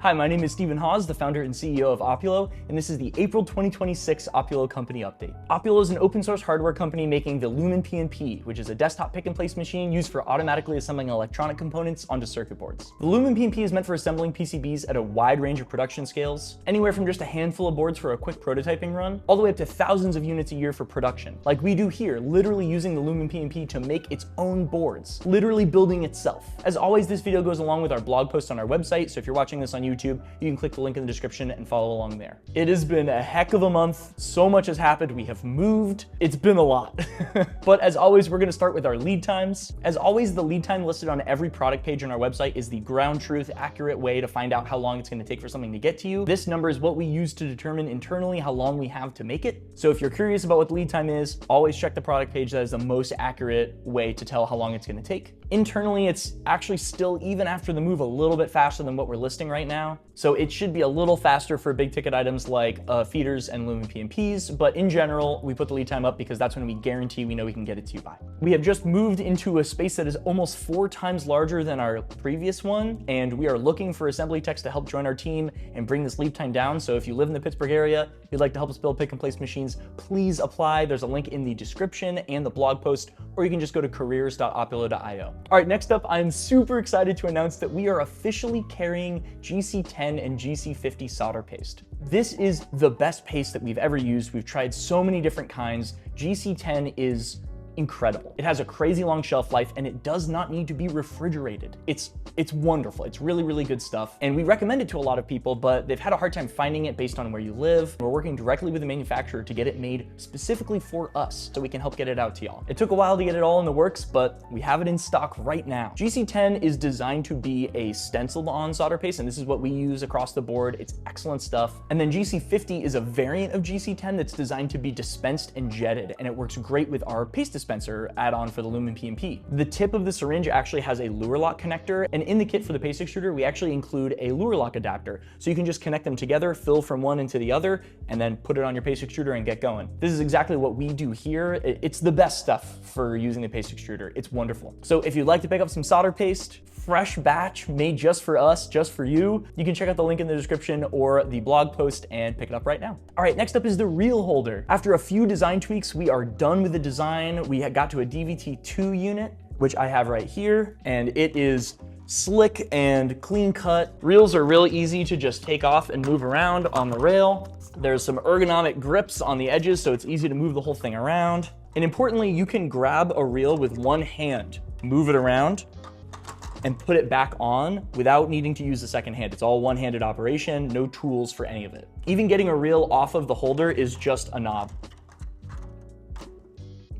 Hi, my name is Stephen Hawes, the founder and CEO of Opulo, and this is the April 2026 Opulo company update. Opulo is an open source hardware company making the Lumen PNP, which is a desktop pick and place machine used for automatically assembling electronic components onto circuit boards. The Lumen PNP is meant for assembling PCBs at a wide range of production scales, anywhere from just a handful of boards for a quick prototyping run, all the way up to thousands of units a year for production, like we do here, literally using the Lumen PNP to make its own boards, literally building itself. As always, this video goes along with our blog post on our website, so if you're watching this on YouTube, you can click the link in the description and follow along there. It has been a heck of a month. So much has happened. We have moved. It's been a lot. But as always, we're going to start with our lead times. As always, the lead time listed on every product page on our website is the ground truth, accurate way to find out how long it's going to take for something to get to you. This number is what we use to determine internally how long we have to make it. So if you're curious about what the lead time is, always check the product page. That is the most accurate way to tell how long it's going to take. Internally, it's actually still, even after the move, a little bit faster than what we're listing right now. So it should be a little faster for big ticket items like feeders and Lumen PNPs, but in general, we put the lead time up because that's when we guarantee we know we can get it to you by. We have just moved into a space that is almost 4 times larger than our previous one, and we are looking for assembly techs to help join our team and bring this lead time down. So if you live in the Pittsburgh area, you'd like to help us build pick and place machines, please apply. There's a link in the description and the blog post, or you can just go to careers.opulo.io. All right, next up, I'm super excited to announce that we are officially carrying GC10 and GC50 solder paste. This is the best paste that we've ever used. We've tried so many different kinds. GC10 is incredible. It has a crazy long shelf life and it does not need to be refrigerated. It's wonderful. It's really, really good stuff. And we recommend it to a lot of people, but they've had a hard time finding it based on where you live. We're working directly with the manufacturer to get it made specifically for us so we can help get it out to y'all. It took a while to get it all in the works, but we have it in stock right now. GC10 is designed to be a stenciled on solder paste, and this is what we use across the board. It's excellent stuff. And then GC50 is a variant of GC10 that's designed to be dispensed and jetted, and it works great with our paste dispenser add-on for the Lumen PNP. The tip of the syringe actually has a lure lock connector, and in the kit for the paste extruder, we actually include a lure lock adapter, so you can just connect them together, fill from one into the other, and then put it on your paste extruder and get going. This is exactly what we do here. It's the best stuff for using the paste extruder. It's wonderful. So if you'd like to pick up some solder paste, fresh batch made just for us, just for you, you can check out the link in the description or the blog post and pick it up right now. All right, next up is the reel holder. After a few design tweaks, we are done with the design. We got to a DVT2 unit, which I have right here, and it is slick and clean cut. Reels are really easy to just take off and move around on the rail. There's some ergonomic grips on the edges, so it's easy to move the whole thing around. And importantly, you can grab a reel with one hand, move it around, and put it back on without needing to use the second hand. It's all one-handed operation, no tools for any of it. Even getting a reel off of the holder is just a knob.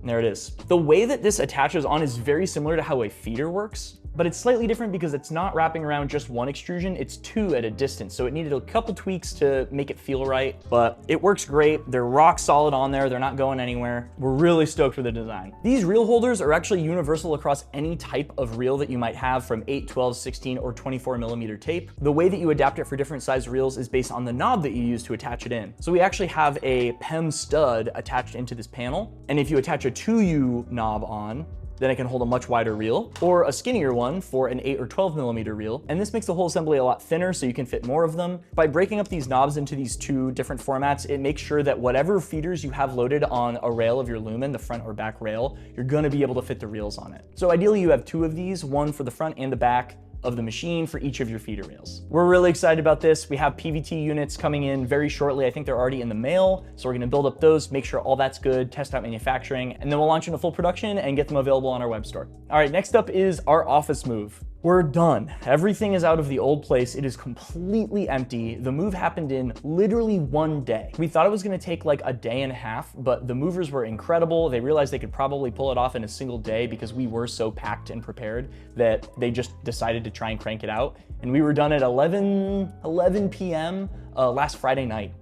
And there it is. The way that this attaches on is very similar to how a feeder works, but it's slightly different because it's not wrapping around just one extrusion, it's 2 at a distance. So it needed a couple tweaks to make it feel right, but it works great. They're rock solid on there. They're not going anywhere. We're really stoked with the design. These reel holders are actually universal across any type of reel that you might have, from 8, 12, 16, or 24 millimeter tape. The way that you adapt it for different size reels is based on the knob that you use to attach it in. So we actually have a PEM stud attached into this panel. And if you attach a 2U knob on, then it can hold a much wider reel, or a skinnier one for an 8 or 12 millimeter reel. And this makes the whole assembly a lot thinner so you can fit more of them. By breaking up these knobs into these 2 different formats, it makes sure that whatever feeders you have loaded on a rail of your Lumen, the front or back rail, you're gonna be able to fit the reels on it. So ideally you have 2 of these, one for the front and the back of the machine for each of your feeder reels. We're really excited about this. We have PVT units coming in very shortly. I think they're already in the mail. So we're gonna build up those, make sure all that's good, test out manufacturing, and then we'll launch into full production and get them available on our web store. All right, next up is our office move. We're done. Everything is out of the old place. It is completely empty. The move happened in literally 1 day. We thought it was gonna take like a day and a half, but the movers were incredible. They realized they could probably pull it off in a single day because we were so packed and prepared that they just decided to try and crank it out. And we were done at 11 p.m. Last Friday night,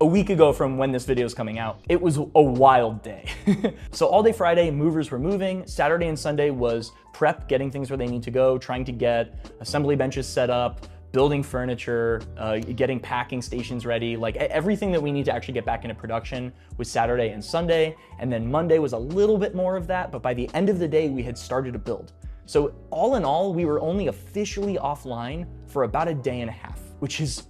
a week ago from when this video is coming out. It was a wild day. So all day Friday, movers were moving. Saturday and Sunday was prep, getting things where they need to go, trying to get assembly benches set up, building furniture, getting packing stations ready, like everything that we need to actually get back into production was Saturday and Sunday. And then Monday was a little bit more of that, but by the end of the day, we had started to build. So all in all, we were only officially offline for about a day and a half. which is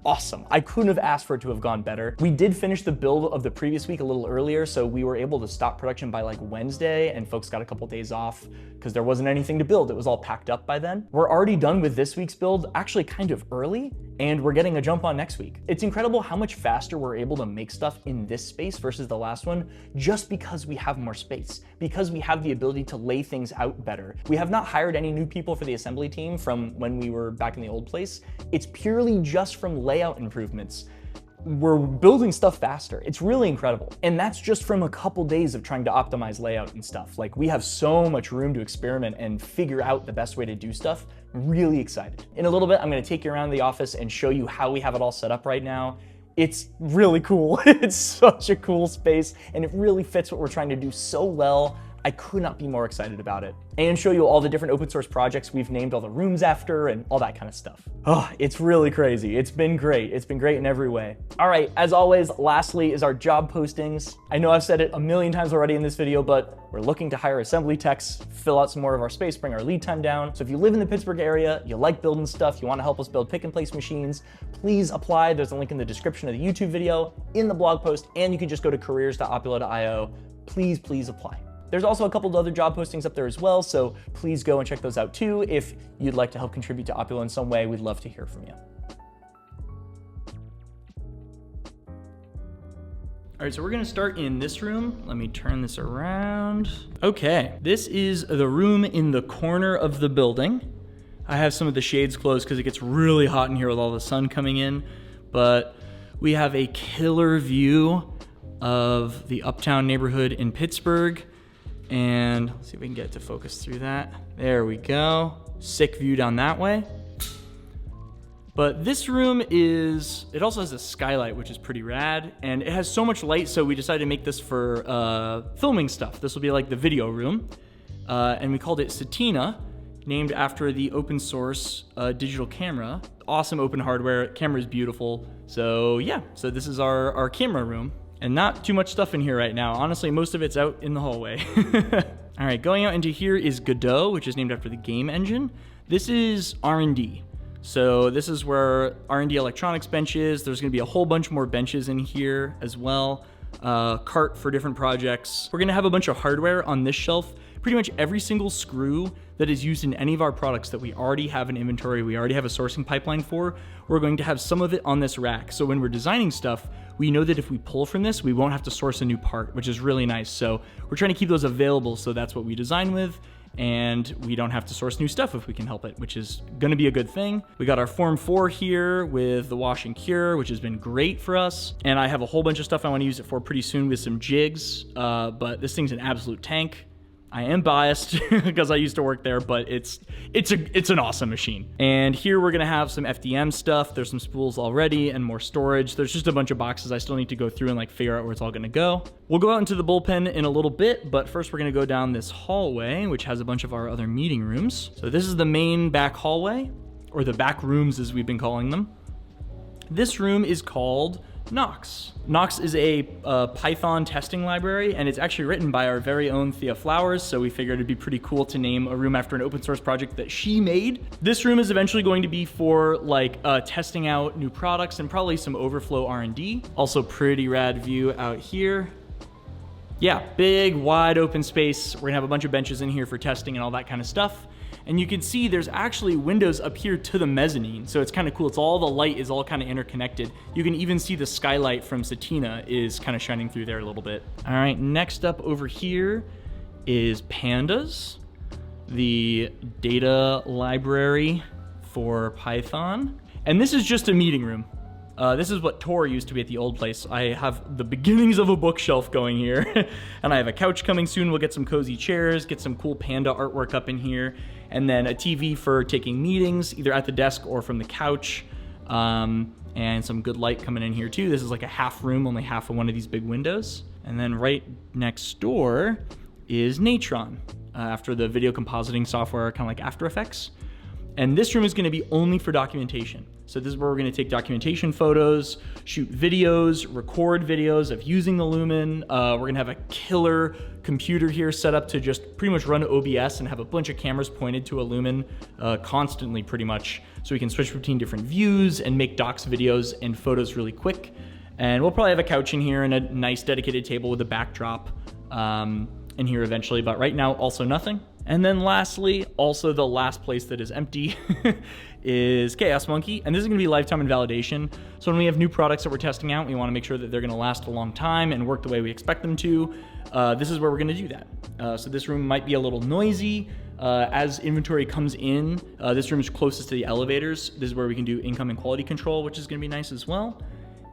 awesome. I couldn't have asked for it to have gone better. We did finish the build of the previous week a little earlier, so we were able to stop production by like Wednesday, and folks got a couple days off because there wasn't anything to build. It was all packed up by then. We're already done with this week's build, actually kind of early, and we're getting a jump on next week. It's incredible how much faster we're able to make stuff in this space versus the last one, just because we have more space, because we have the ability to lay things out better. We have not hired any new people for the assembly team from when we were back in the old place. It's purely just from layout improvements. We're building stuff faster. It's really incredible. And that's just from a couple days of trying to optimize layout and stuff. Like, we have so much room to experiment and figure out the best way to do stuff. I'm really excited. In a little bit, I'm gonna take you around the office and show you how we have it all set up right now. It's really cool. It's such a cool space, and it really fits what we're trying to do so well. I could not be more excited about it. And show you all the different open source projects we've named all the rooms after and all that kind of stuff. Oh, it's really crazy. It's been great. It's been great in every way. All right, as always, lastly is our job postings. I know I've said it a million times already in this video, but we're looking to hire assembly techs, fill out some more of our space, bring our lead time down. So if you live in the Pittsburgh area, you like building stuff, you want to help us build pick and place machines, please apply. There's a link in the description of the YouTube video, in the blog post, and you can just go to careers.opulo.io. Please apply. There's also a couple of other job postings up there as well, so please go and check those out too. If you'd like to help contribute to Opulo in some way, we'd love to hear from you. All right, so we're gonna start in this room. Let me turn this around. Okay, this is the room in the corner of the building. I have some of the shades closed because it gets really hot in here with all the sun coming in, but we have a killer view of the uptown neighborhood in Pittsburgh. And let's see if we can get it to focus through that. There we go. Sick view down that way. But this room it also has a skylight, which is pretty rad. And it has so much light, so we decided to make this for filming stuff. This will be like the video room. And we called it Satina, named after the open source digital camera. Awesome open hardware. Camera is beautiful. So yeah, so this is our camera room. And not too much stuff in here right now. Honestly, most of it's out in the hallway. All right, going out into here is Godot, which is named after the game engine. This is R&D. So this is where R&D electronics bench is. There's gonna be a whole bunch more benches in here as well. Cart for different projects. We're gonna have a bunch of hardware on this shelf. Pretty much every single screw that is used in any of our products that we already have an inventory, we already have a sourcing pipeline for, we're going to have some of it on this rack. So when we're designing stuff, we know that if we pull from this, we won't have to source a new part, which is really nice. So we're trying to keep those available, so that's what we design with, and we don't have to source new stuff if we can help it, which is gonna be a good thing. We got our Form 4 here with the wash and cure, which has been great for us. And I have a whole bunch of stuff I wanna use it for pretty soon with some jigs, but this thing's an absolute tank. I am biased because I used to work there, but it's an awesome machine. And here we're gonna have some FDM stuff. There's some spools already and more storage. There's just a bunch of boxes I still need to go through and like figure out where it's all gonna go. We'll go out into the bullpen in a little bit, but first we're gonna go down this hallway, which has a bunch of our other meeting rooms. So this is the main back hallway, or the back rooms as we've been calling them. This room is called Nox. Nox is a Python testing library, and it's actually written by our very own Thea Flowers, so we figured it'd be pretty cool to name a room after an open source project that she made. This room is eventually going to be for like testing out new products and probably some overflow R&D. Also pretty rad view out here. Yeah, big, wide open space. We're gonna have a bunch of benches in here for testing and all that kind of stuff. And you can see there's actually windows up here to the mezzanine. So it's kind of cool. It's all the light is all kind of interconnected. You can even see the skylight from Satina is kind of shining through there a little bit. All right, next up over here is Pandas, the data library for Python. And this is just a meeting room. This is what Tor used to be at the old place. I have the beginnings of a bookshelf going here. And I have a couch coming soon. We'll get some cozy chairs, get some cool panda artwork up in here, and then a TV for taking meetings, either at the desk or from the couch, and some good light coming in here too. This is like a half room, only half of one of these big windows. And then right next door is Natron, after the video compositing software, kind of like After Effects. And this room is gonna be only for documentation. So this is where we're gonna take documentation photos, shoot videos, record videos of using the Lumen. We're gonna have a killer computer here set up to just pretty much run OBS and have a bunch of cameras pointed to a Lumen constantly pretty much. So we can switch between different views and make docs, videos, and photos really quick. And we'll probably have a couch in here and a nice dedicated table with a backdrop in here eventually, but right now also nothing. And then lastly, also the last place that is empty is Chaos Monkey. And this is gonna be lifetime invalidation. So when we have new products that we're testing out, we wanna make sure that they're gonna last a long time and work the way we expect them to. This is where we're gonna do that. So this room might be a little noisy. As inventory comes in, this room is closest to the elevators. This is where we can do income and quality control, which is gonna be nice as well.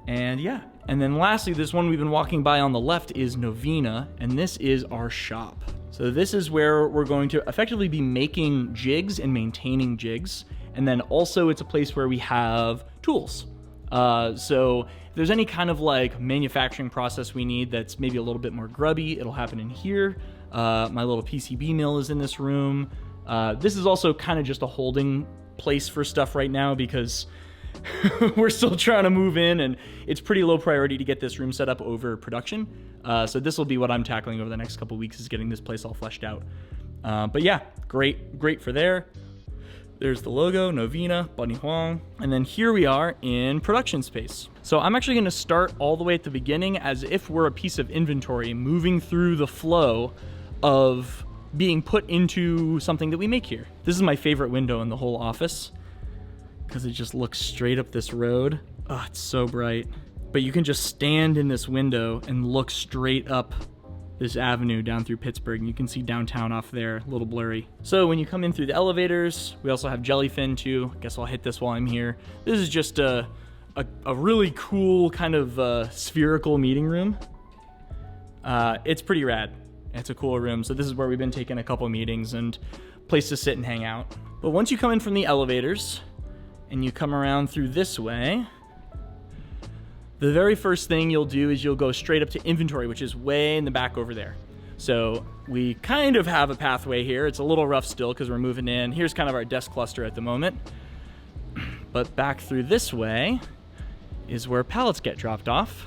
And yeah, and then lastly, this one we've been walking by on the left is Novena, and this is our shop. So this is where we're going to effectively be making jigs and maintaining jigs. And then also it's a place where we have tools. So if there's any kind of like manufacturing process we need that's maybe a little bit more grubby, it'll happen in here. My little PCB mill is in this room. This is also kind of just a holding place for stuff right now because we're still trying to move in and it's pretty low priority to get this room set up over production. So this will be what I'm tackling over the next couple weeks, is getting this place all fleshed out. But yeah, great for there. There's the logo, Novena, Bunny Huang. And then here we are in production space. So I'm actually gonna start all the way at the beginning as if we're a piece of inventory moving through the flow of being put into something that we make here. This is my favorite window in the whole office because it just looks straight up this road. Oh, it's so bright. But you can just stand in this window and look straight up this avenue down through Pittsburgh. And you can see downtown off there, a little blurry. So when you come in through the elevators, we also have Jellyfin too. I guess I'll hit this while I'm here. This is just a really cool kind of spherical meeting room. It's pretty rad. It's a cool room. So this is where we've been taking a couple meetings and place to sit and hang out. But once you come in from the elevators and you come around through this way, the very first thing you'll do is you'll go straight up to inventory, which is way in the back over there. So we kind of have a pathway here. It's a little rough still because we're moving in. Here's kind of our desk cluster at the moment. But back through this way is where pallets get dropped off.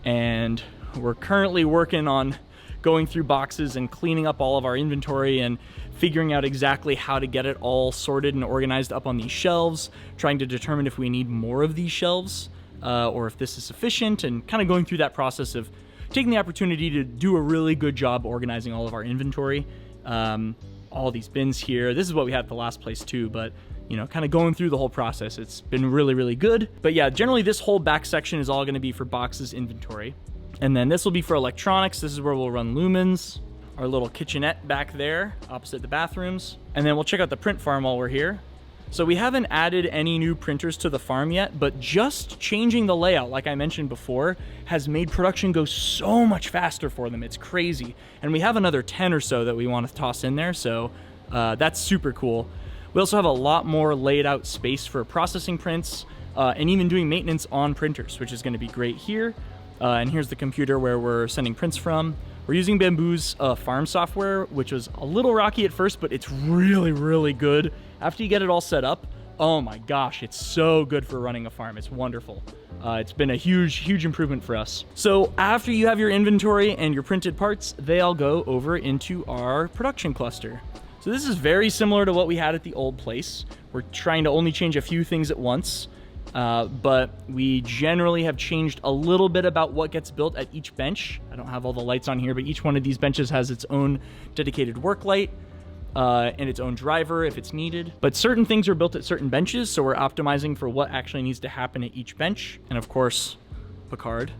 And we're currently working on going through boxes and cleaning up all of our inventory and figuring out exactly how to get it all sorted and organized up on these shelves, trying to determine if we need more of these shelves or if this is sufficient, and kind of going through that process of taking the opportunity to do a really good job organizing all of our inventory. All these bins here. This is what we had at the last place too, but you know, kind of going through the whole process. It's been really, really good. But yeah, generally this whole back section is all going to be for boxes inventory. And then this will be for electronics. This is where we'll run lumens, our little kitchenette back there opposite the bathrooms. And then we'll check out the print farm while we're here. So we haven't added any new printers to the farm yet, but just changing the layout, like I mentioned before, has made production go so much faster for them. It's crazy. And we have another 10 or so that we want to toss in there. So that's super cool. We also have a lot more laid out space for processing prints and even doing maintenance on printers, which is going to be great here. And here's the computer where we're sending prints from. We're using Bamboo's farm software, which was a little rocky at first, but it's really, really good. After you get it all set up, oh my gosh, it's so good for running a farm. It's wonderful. It's been a huge, huge improvement for us. So after you have your inventory and your printed parts, they all go over into our production cluster. So this is very similar to what we had at the old place. We're trying to only change a few things at once. But we generally have changed a little bit about what gets built at each bench. I don't have all the lights on here, but each one of these benches has its own dedicated work light and its own driver if it's needed. But certain things are built at certain benches, so we're optimizing for what actually needs to happen at each bench. And of course, Picard.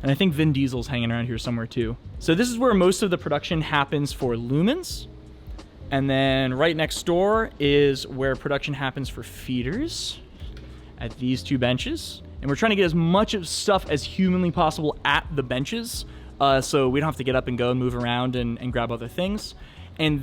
And I think Vin Diesel's hanging around here somewhere too. So this is where most of the production happens for lumens. And then right next door is where production happens for feeders at these two benches. And we're trying to get as much of stuff as humanly possible at the benches so we don't have to get up and go and move around and grab other things. And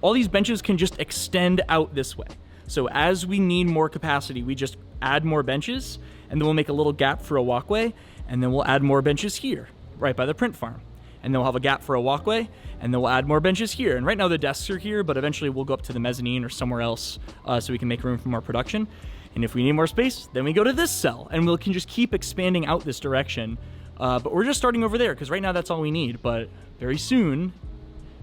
all these benches can just extend out this way. So as we need more capacity, we just add more benches, and then we'll make a little gap for a walkway, and then we'll add more benches here, right by the print farm. and then we'll have a gap for a walkway, and then we'll add more benches here. And right now the desks are here, but eventually we'll go up to the mezzanine or somewhere else so we can make room for more production. And if we need more space, then we go to this cell, and we can just keep expanding out this direction. But we're just starting over there, because right now that's all we need, but very soon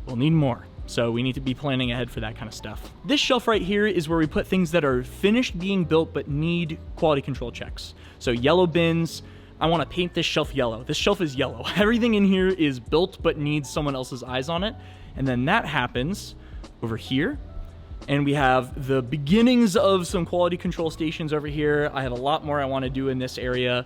we'll need more. So we need to be planning ahead for that kind of stuff. This shelf right here is where we put things that are finished being built but need quality control checks. So yellow bins, I want to paint this shelf yellow. This shelf is yellow. Everything in here is built but needs someone else's eyes on it. And then that happens over here. And we have the beginnings of some quality control stations over here. I have a lot more I want to do in this area.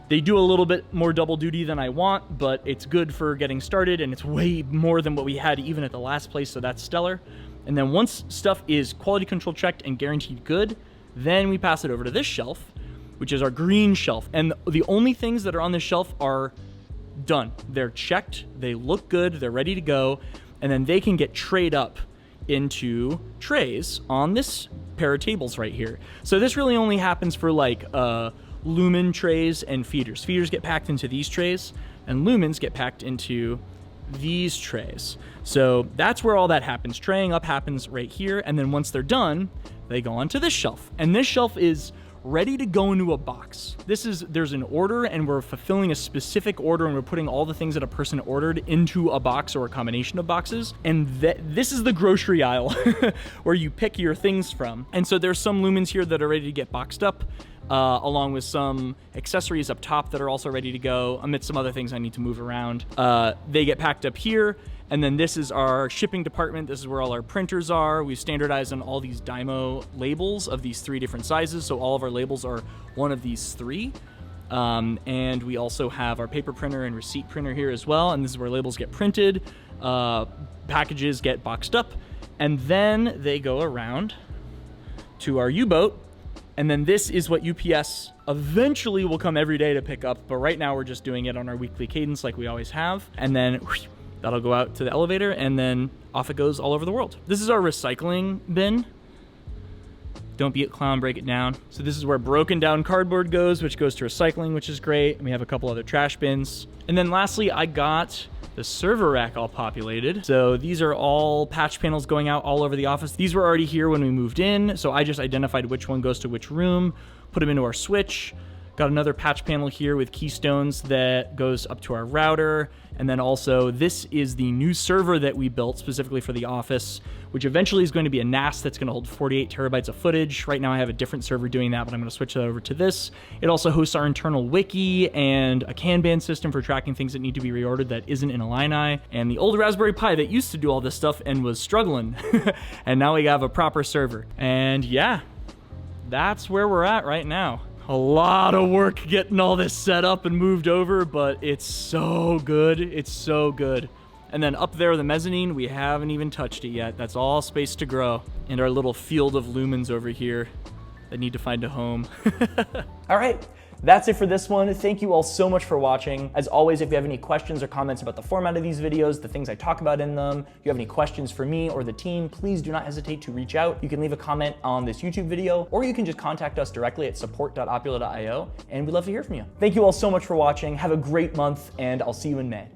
They do a little bit more double duty than I want, but it's good for getting started, and it's way more than what we had even at the last place, so that's stellar. And then once stuff is quality control checked and guaranteed good, then we pass it over to this shelf, which is our green shelf. And the only things that are on this shelf are done. They're checked, they look good, they're ready to go, and then they can get trayed up into trays on this pair of tables right here. So this really only happens for like lumen trays and feeders. Feeders get packed into these trays, and lumens get packed into these trays. So that's where all that happens. Traying up happens right here, and then once they're done, they go onto this shelf. And this shelf is ready to go into a box. There's an order, and we're fulfilling a specific order, and we're putting all the things that a person ordered into a box or a combination of boxes. And this is the grocery aisle where you pick your things from. And so there's some lumens here that are ready to get boxed up, along with some accessories up top that are also ready to go, amidst some other things I need to move around. They get packed up here, and then this is our shipping department. This is where all our printers are. We've standardized on all these Dymo labels of these 3 different sizes, so all of our labels are one of these 3. And we also have our paper printer and receipt printer here as well, and this is where labels get printed, packages get boxed up, and then they go around to our U-boat. And then this is what UPS eventually will come every day to pick up, but right now we're just doing it on our weekly cadence like we always have. And then that'll go out to the elevator, and then off it goes all over the world. This is our recycling bin. Don't be a clown, break it down. So this is where broken down cardboard goes, which goes to recycling, which is great. And we have a couple other trash bins. And then lastly, I got the server rack all populated. So these are all patch panels going out all over the office. These were already here when we moved in, so I just identified which one goes to which room, put them into our switch. Got another patch panel here with keystones that goes up to our router. And then also this is the new server that we built specifically for the office, which eventually is going to be a NAS that's going to hold 48 terabytes of footage. Right now I have a different server doing that, but I'm going to switch that over to this. It also hosts our internal wiki and a Kanban system for tracking things that need to be reordered that isn't in Illini, and the old Raspberry Pi that used to do all this stuff and was struggling. And now we have a proper server. And yeah, that's where we're at right now. A lot of work getting all this set up and moved over, but it's so good. It's so good. And then up there, the mezzanine, we haven't even touched it yet. That's all space to grow. And our little field of lumens over here that need to find a home. All right. That's it for this one. Thank you all so much for watching. As always, if you have any questions or comments about the format of these videos, the things I talk about in them, if you have any questions for me or the team, please do not hesitate to reach out. You can leave a comment on this YouTube video, or you can just contact us directly at support.opulo.io, and we'd love to hear from you. Thank you all so much for watching. Have a great month, and I'll see you in May.